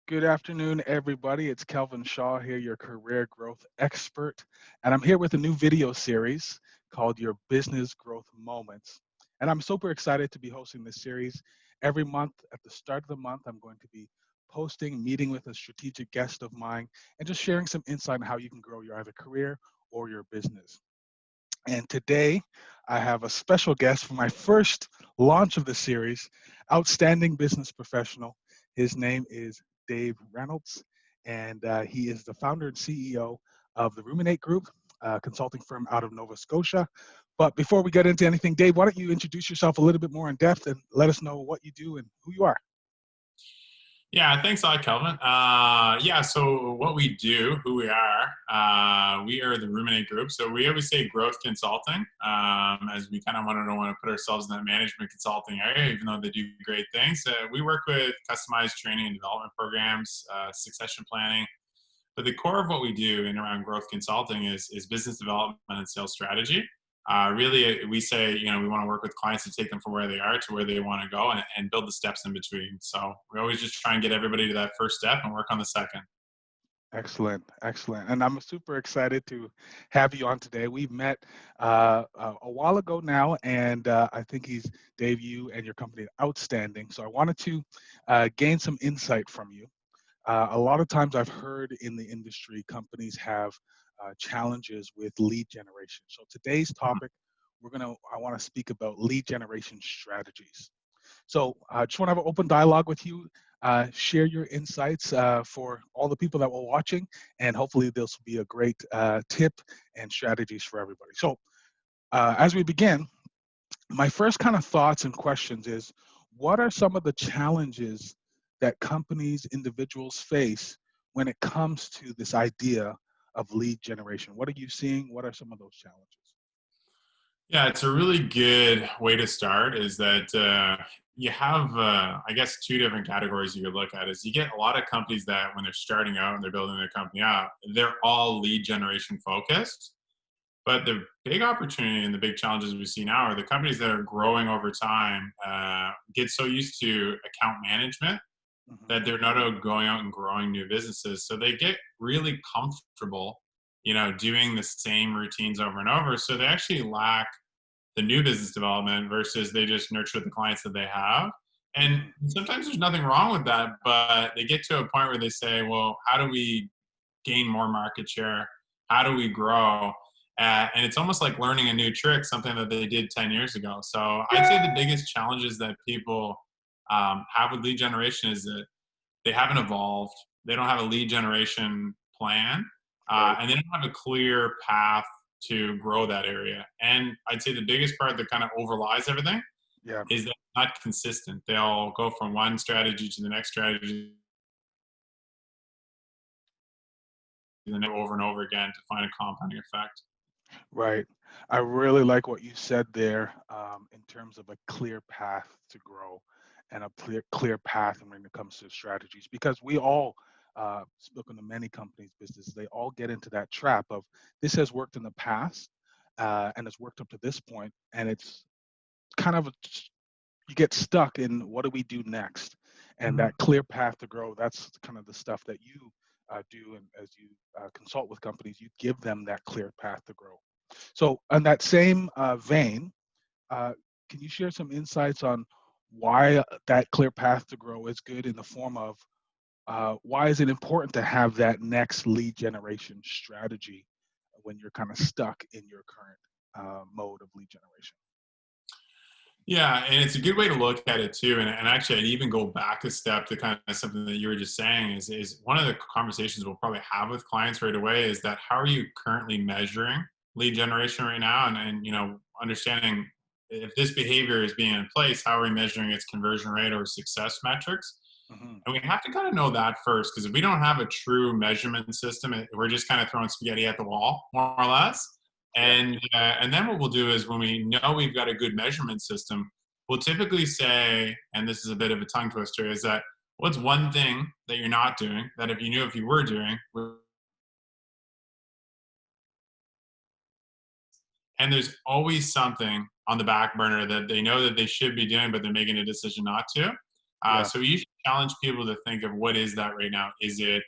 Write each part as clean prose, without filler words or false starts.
Good afternoon, everybody. It's Kelvin Shaw here, your career growth expert. And I'm here with a new video series called Your Business Growth Moments. And I'm super excited to be hosting this series. Every month, at the start of the month, I'm going to be posting, meeting with a strategic guest of mine, and just sharing some insight on how you can grow your either career or your business. And today, I have a special guest for my first launch of the series, outstanding business professional. His name is Dave Reynolds, and he is the founder and CEO of the Ruminate Group, a consulting firm out of Nova Scotia. But before we get into anything, Dave, why don't you introduce yourself a little bit more in depth and let us know what you do and who you are? Yeah, thanks a lot, Kelvin. So what we do, who we are the Ruminate Group. So we always say growth consulting, as we kind of want to put ourselves in that management consulting area, even though they do great things. We work with customized training and development programs, succession planning. But the core of what we do in around growth consulting is business development and sales strategy. Really, we say, we want to work with clients to take them from where they are to where they want to go and build the steps in between. So we always just try and get everybody to that first step and work on the second. Excellent, excellent. And I'm super excited to have you on today. We've met a while ago now, and I think Dave, you and your company are outstanding. So I wanted to gain some insight from you. A lot of times I've heard in the industry, companies have challenges with lead generation. So today's topic, I want to speak about lead generation strategies. So I just want to have an open dialogue with you. Share your insights for all the people that were watching, and hopefully this will be a great tip and strategies for everybody. So as we begin, my first kind of thoughts and questions is, what are some of the challenges that companies, individuals face when it comes to this idea of lead generation? What are you seeing? What are some of those challenges? Yeah, it's a really good way to start. Is that you have, I guess, two different categories you could look at. Is you get a lot of companies that when they're starting out and they're building their company up, they're all lead generation focused. But the big opportunity and the big challenges we see now are the companies that are growing over time get so used to account management Hmm. that they're not going out and growing new businesses. So they get really comfortable, doing the same routines over and over. So they actually lack the new business development versus they just nurture the clients that they have. And Hmm. sometimes there's nothing wrong with that, but they get to a point where they say, well, how do we gain more market share? How do we grow? And it's almost like learning a new trick, something that they did 10 years ago. So I'd say the biggest challenges that people have with lead generation is that they haven't evolved. They don't have a lead generation plan, Right. and they don't have a clear path to grow that area. And I'd say the biggest part that kind of overlies everything Yeah. is that they're not consistent. They'll go from one strategy to the next strategy and then over and over again to find a compounding effect. Right. I really like what you said there in terms of a clear path to grow and a clear path when it comes to strategies, because we all, spoken to many companies, businesses, they all get into that trap of this has worked in the past and it's worked up to this point, and it's kind of you get stuck in what do we do next, and Mhm. that clear path to grow. That's kind of the stuff that you do, and as you consult with companies, you give them that clear path to grow. So, on that same vein, uh, can you share some insights on why that clear path to grow is good in the form of why is it important to have that next lead generation strategy when you're kind of stuck in your current mode of lead generation? Yeah, and it's a good way to look at it too. And actually, I'd even go back a step to kind of something that you were just saying is one of the conversations we'll probably have with clients right away is that how are you currently measuring lead generation right now? And understanding if this behavior is being in place, how are we measuring its conversion rate or success metrics? Hmm. And we have to kind of know that first, because if we don't have a true measurement system, we're just kind of throwing spaghetti at the wall, more or less. Yeah. And then what we'll do is when we know we've got a good measurement system, we'll typically say, and this is a bit of a tongue twister, is that what's one thing that you're not doing that if you knew if you were doing, and there's always something on the back burner that they know that they should be doing, but they're making a decision not to. Yeah. So we usually challenge people to think of what is that right now. Is it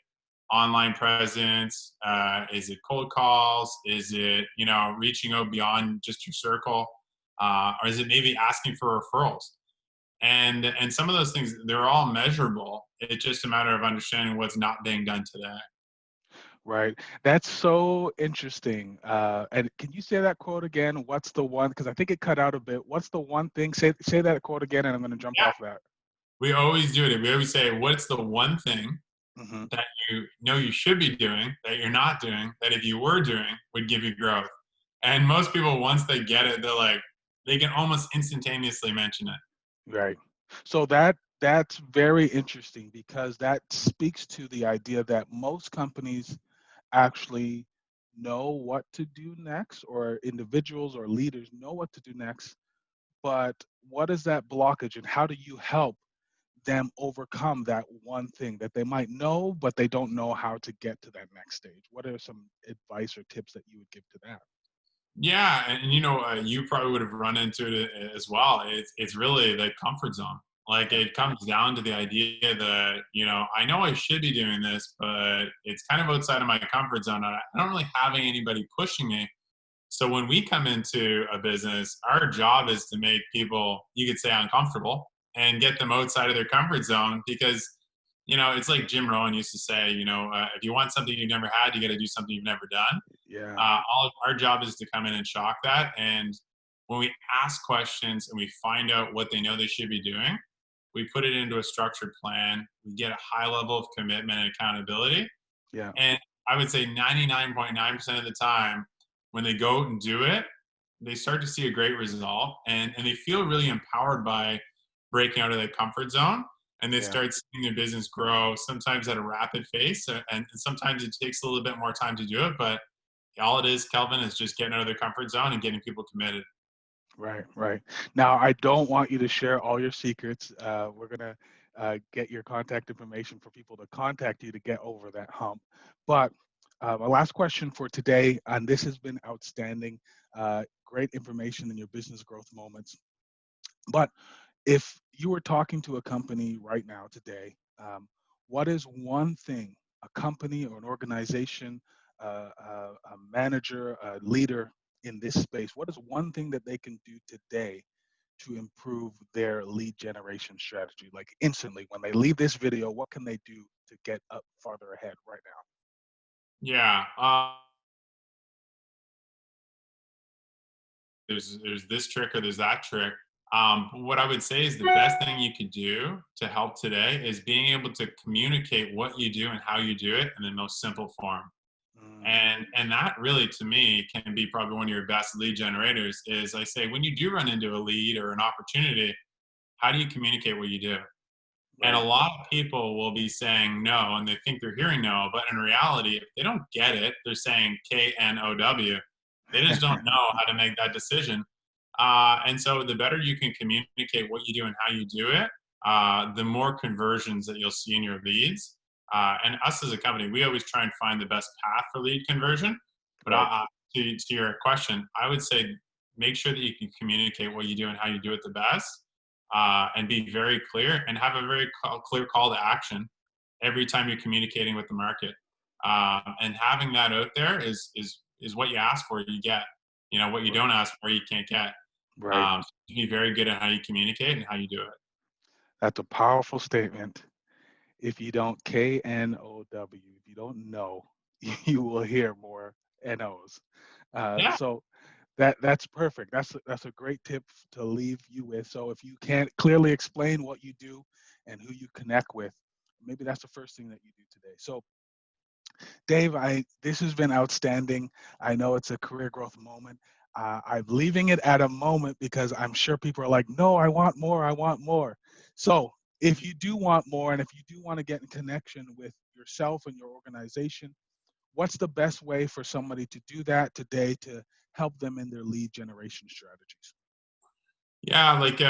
online presence? Is it cold calls? Is it, reaching out beyond just your circle? Or is it maybe asking for referrals? And some of those things, they're all measurable. It's just a matter of understanding what's not being done today. Right. That's so interesting. And can you say that quote again? What's the one? Because I think it cut out a bit. What's the one thing? Say that quote again, and I'm going to jump Yeah, off that. we always do it. We always say, what's the one thing Hmm. that you know you should be doing that you're not doing that if you were doing would give you growth? And most people, once they get it, they're like, they can almost instantaneously mention it. Right. So that's very interesting because that speaks to the idea that most companies actually know what to do next, or individuals or leaders know what to do next. But what is that blockage, and how do you help them overcome that one thing that they might know, but they don't know how to get to that next stage? What are some advice or tips that you would give to that? Yeah, and you probably would have run into it as well. It's really the comfort zone. Like Yeah, it comes down to the idea that I know I should be doing this, but it's kind of outside of my comfort zone. And I don't really having anybody pushing me. So when we come into a business, our job is to make people, you could say, uncomfortable and get them outside of their comfort zone because, it's like Jim Rohn used to say, if you want something you've never had, you got to do something you've never done. yeah, All of our job is to come in and shock that. And when we ask questions and we find out what they know they should be doing, we put it into a structured plan. We get a high level of commitment and accountability. yeah, And I would say 99.9% of the time, when they go and do it, they start to see a great result and they feel really empowered by breaking out of their comfort zone. And they yeah. start seeing their business grow, sometimes at a rapid pace. And sometimes it takes a little bit more time to do it. But all it is, Kelvin, is just getting out of their comfort zone and getting people committed. Right, right. Now, I don't want you to share all your secrets. We're gonna get your contact information for people to contact you to get over that hump. But my last question for today, and this has been outstanding. Great information in your business growth moments. But if you were talking to a company right now today, what is one thing a company or an organization, a manager, a leader in this space, what is one thing that they can do today to improve their lead generation strategy? Like instantly, when they leave this video, what can they do to get up farther ahead right now? Yeah. There's this trick or there's that trick. What I would say is the best thing you could do to help today is being able to communicate what you do and how you do it in the most simple form. Mm, And that really to me can be probably one of your best lead generators is I say when you do run into a lead or an opportunity, how do you communicate what you do? And a right. lot of people will be saying no and they think they're hearing no, but in reality, if they don't get it, they're saying KNOW. They just don't know how to make that decision. And so the better you can communicate what you do and how you do it, the more conversions that you'll see in your leads. And us as a company, we always try and find the best path for lead conversion. But Right, to your question, I would say make sure that you can communicate what you do and how you do it the best, and be very clear and have a very clear call to action every time you're communicating with the market. And having that out there is what you ask for, you get. What you right, don't ask for, you can't get. right. So be very good at how you communicate and how you do it. That's a powerful statement. If you don't KNOW, if you don't know, you will hear more NOs. Yeah. So that's perfect. That's a great tip to leave you with. So if you can't clearly explain what you do and who you connect with, maybe that's the first thing that you do today. So Dave, I this has been outstanding. I know it's a career growth moment. I'm leaving it at a moment because I'm sure people are like, no, I want more. I want more. So if you do want more, and if you do want to get in connection with yourself and your organization, what's the best way for somebody to do that today to help them in their lead generation strategies? Yeah, like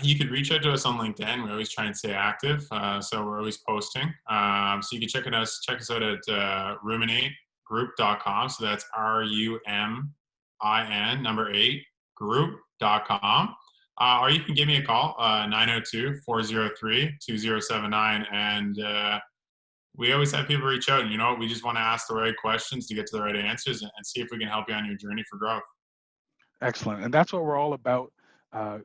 you could reach out to us on LinkedIn. We always try and stay active, so we're always posting. So you can check us out at ruminategroup.com. So that's RUMIN number 8 group.com. Or you can give me a call, 902-403-2079. And we always have people reach out. And you know what? We just want to ask the right questions to get to the right answers and see if we can help you on your journey for growth. Excellent. And that's what we're all about,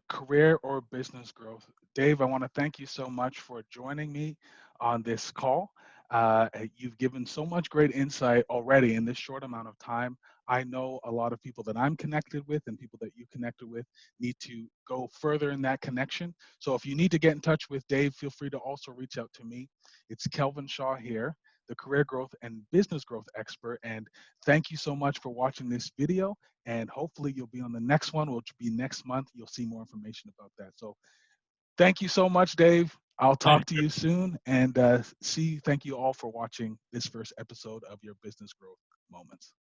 career or business growth. Dave, I want to thank you so much for joining me on this call. You've given so much great insight already in this short amount of time. I know a lot of people that I'm connected with and people that you connected with need to go further in that connection. So if you need to get in touch with Dave, feel free to also reach out to me. It's Kelvin Shaw here, the career growth and business growth expert. And thank you so much for watching this video. And hopefully you'll be on the next one, which will be next month. You'll see more information about that. So thank you so much, Dave. I'll Thank talk to you soon, and thank you all for watching this first episode of your Business Growth Moments.